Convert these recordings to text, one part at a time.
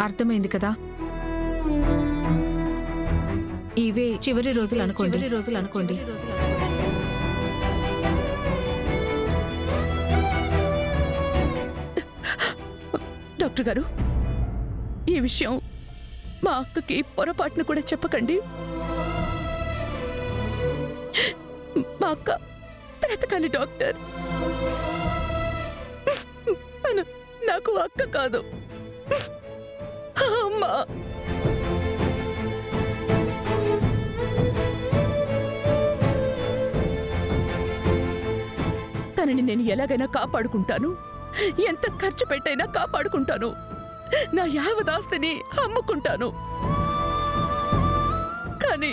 అర్థమైంది కదా? ఇవే చివరి రోజులు అనుకోండి. డాక్టర్ గారు, ఈ విషయం మా అక్కకి పొరపాటును కూడా చెప్పకండి. మా అక్క బ్రతకాలి డాక్టర్. తను నాకు అక్క కాదు, అమ్మా. తనని నేను ఎలాగైనా కాపాడుకుంటాను, ఎంత ఖర్చు పెట్టైనా కాపాడుకుంటాను, నా యావదాస్తిని అమ్ముకుంటాను. కానీ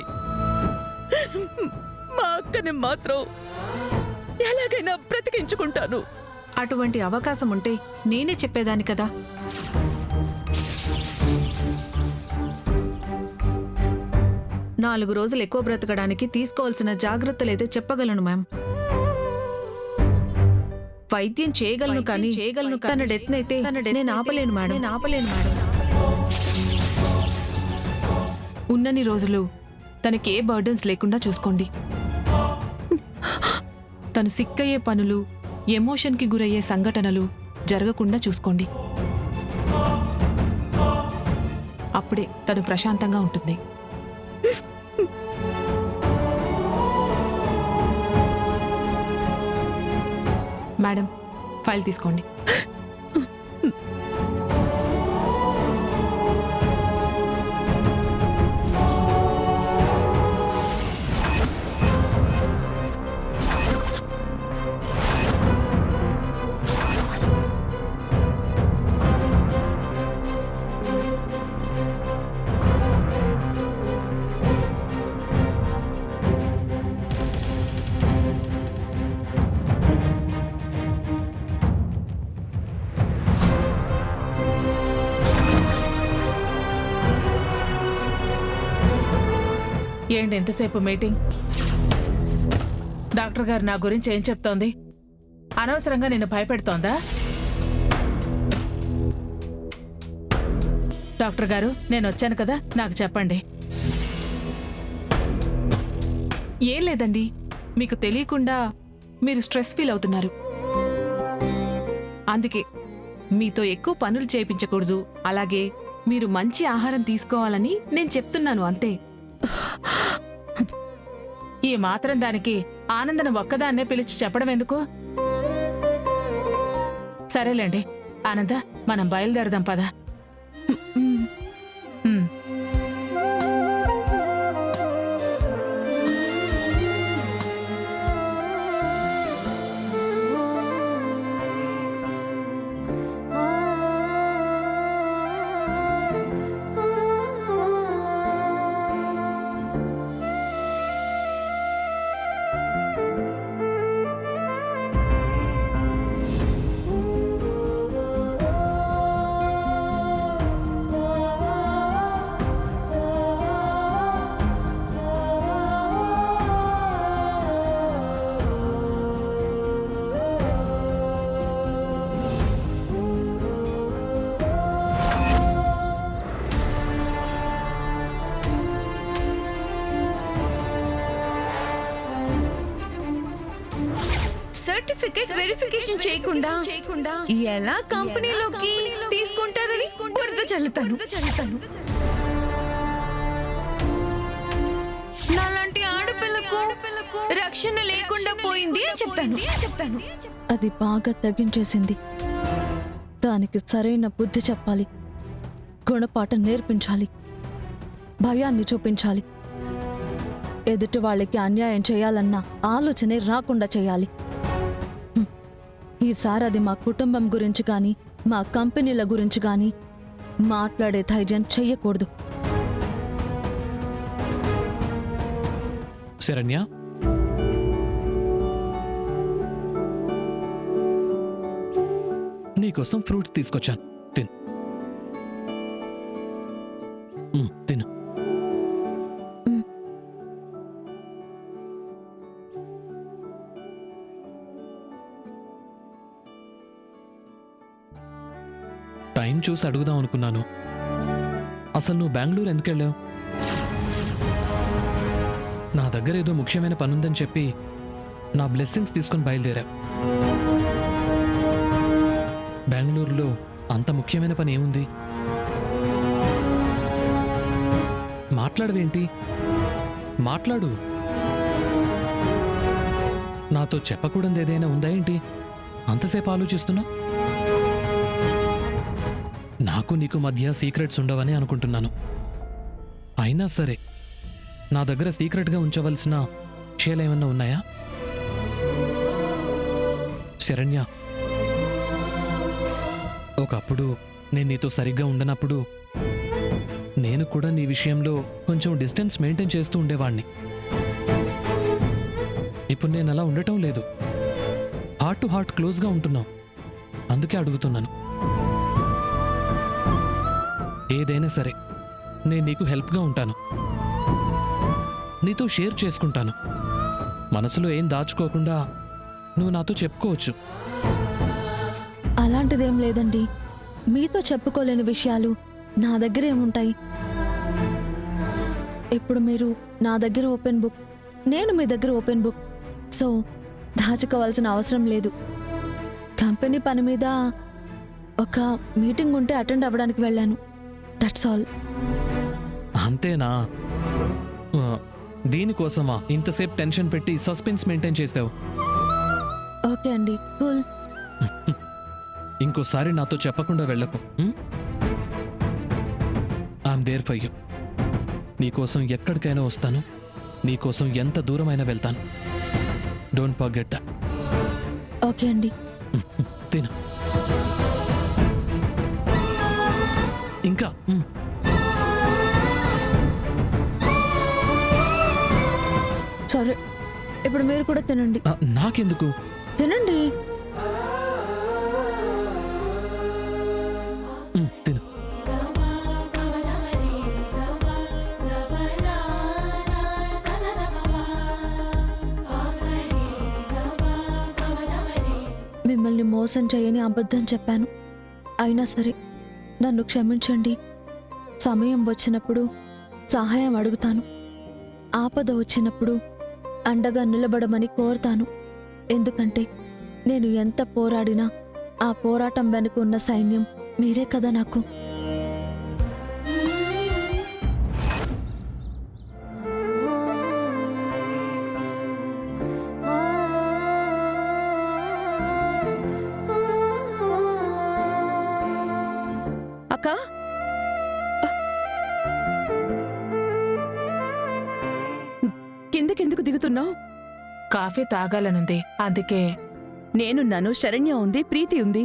మా అక్కని మాత్రం ఎలాగైనా బ్రతికించుకుంటాను. అటువంటి అవకాశం ఉంటే నేనే చెప్పేదాన్ని కదా. నాలుగు రోజులు ఎక్కువ బ్రతకడానికి తీసుకోవాల్సిన జాగ్రత్తలైతే చెప్పగలను మ్యామ్. వైద్యం చేయగలను కానీ తన డెత్ నైతే నేను ఆపలేను మేడం. ఉన్నన్ని రోజులు తనకి ఏ బర్డన్స్ లేకుండా చూసుకోండి. తను సిక్కయ్యే పనులు, ఎమోషన్కి గురయ్యే సంఘటనలు జరగకుండా చూసుకోండి. అప్పుడే తను ప్రశాంతంగా ఉంటుంది. మేడం, ఫైల్ తీసుకోండి. ఏంటి ఎంతసేపు మీటింగ్? డాక్టర్ గారు నా గురించి ఏం చెప్తోంది? అనవసరంగా నిన్ను భయపెడుతోందా? డాక్టర్ గారు, నేను వచ్చాను కదా, నాకు చెప్పండి. ఏం లేదండి, మీకు తెలియకుండా మీరు స్ట్రెస్ ఫీల్ అవుతున్నారు. అందుకే మీతో ఎక్కువ పనులు చేయించకూడదు, అలాగే మీరు మంచి ఆహారం తీసుకోవాలని నేను చెప్తున్నాను, అంతే. ఈ మాత్రం దానికి ఆనందను ఒక్కదాన్నే పిలిచి చెప్పడం ఎందుకు? సరేలేండి ఆనంద, మనం బయలుదేరదాం పద. సర్టిఫికేట్ వెరిఫికేషన్ చేయకుండా ఎలా కంపెనీలోకి తీసుకుంటారని బురద చల్లుతాను. నాలాంటి ఆడపిల్లకు రక్షణ లేకుండా పోయింది అని చెప్తాను. అది బాగా తగ్గించేసింది. దానికి సరైన బుద్ధి చెప్పాలి, గుణపాఠం నేర్పించాలి, భయాన్ని చూపించాలి. ఎదుటి వాళ్ళకి అన్యాయం చేయాలన్న ఆలోచనే రాకుండా చేయాలి. ఈసారి అది మా కుటుంబం గురించి కానీ మా కంపెనీల గురించి కానీ మాట్లాడే ధైర్యం చెయ్యకూడదు. శరణ్య, నీకోసం ఫ్రూట్స్ తీసుకొచ్చాను, తిను. తిను. టైం చూసి అడుగుదాం అనుకున్నాను, అసలు నువ్వు బెంగళూరు ఎందుకు వెళ్ళావు? నా దగ్గర ఏదో ముఖ్యమైన పనుందని చెప్పి నా బ్లెస్సింగ్స్ తీసుకొని బయలుదేరా. బెంగళూరులో అంత ముఖ్యమైన పని ఏముంది? మాట్లాడవేంటి? మాట్లాడు. నాతో చెప్పకూడదు ఏదైనా ఉందా ఏంటి? అంతసేపు ఆలోచిస్తున్నావు? నాకు నీకు మధ్య సీక్రెట్స్ ఉండవని అనుకుంటున్నాను. అయినా సరే నా దగ్గర సీక్రెట్గా ఉంచవలసిన విషయాలేమన్నా ఉన్నాయా? శరణ్య, ఒకప్పుడు నేను నీతో సరిగ్గా ఉండనప్పుడు నేను కూడా నీ విషయంలో కొంచెం డిస్టెన్స్ మెయింటైన్ చేస్తూ ఉండేవాణ్ణి. ఇప్పుడు నేను అలా ఉండటం లేదు. హార్ట్ టు హార్ట్ క్లోజ్గా ఉంటున్నాం. అందుకే అడుగుతున్నాను. ఏదైనా సరే నేను నీకు హెల్ప్గా ఉంటాను, నీతో షేర్ చేసుకుంటాను. మనసులో ఏం దాచుకోకుండా నువ్వు నాతో చెప్పుకోవచ్చు. అలాంటిదేం లేదండి. మీతో చెప్పుకోలేని విషయాలు నా దగ్గర ఏముంటాయి? ఇప్పుడు మీరు నా దగ్గర ఓపెన్ బుక్, నేను మీ దగ్గర ఓపెన్ బుక్. సో దాచుకోవాల్సిన అవసరం లేదు. కంపెనీ పని మీద ఒక మీటింగ్ ఉంటే అటెండ్ అవ్వడానికి వెళ్ళాను. That's all. అంతేనా? దీనికోసమా ఇంతసేపు టెన్షన్ పెట్టి సస్పెన్స్ మెయింటైన్ చేసావు? ఓకే అండి, కూల్. ఇంకోసారి నాతో చెప్పకుండా వెళ్ళకు. I'm there for you. నీకోసం ఎక్కడికైనా వస్తాను, నీకోసం ఎంత దూరమైనా వెళ్తాను. Don't forget that. ఓకే అండి. తిను ఇంకా. సరే, ఇప్పుడు మీరు కూడా తినండి. నాకెందుకు? తినండి. తిను. మిమ్మల్ని మోసం చేయని అబద్ధం చెప్పాను. అయినా సరే నన్ను క్షమించండి. సమయం వచ్చినప్పుడు సహాయం అడుగుతాను. ఆపద వచ్చినప్పుడు అండగా నిలబడమని కోరుతాను. ఎందుకంటే నేను ఎంత పోరాడినా ఆ పోరాటం వెనుక ఉన్న సైన్యం మీరే కదా నాకు. అక్క, కిందకెందుకు దిగుతున్నావు? కాఫీ తాగాలనుంది, అందుకే. నేనున్నాను, శరణ్య ఉంది, ప్రీతి ఉంది.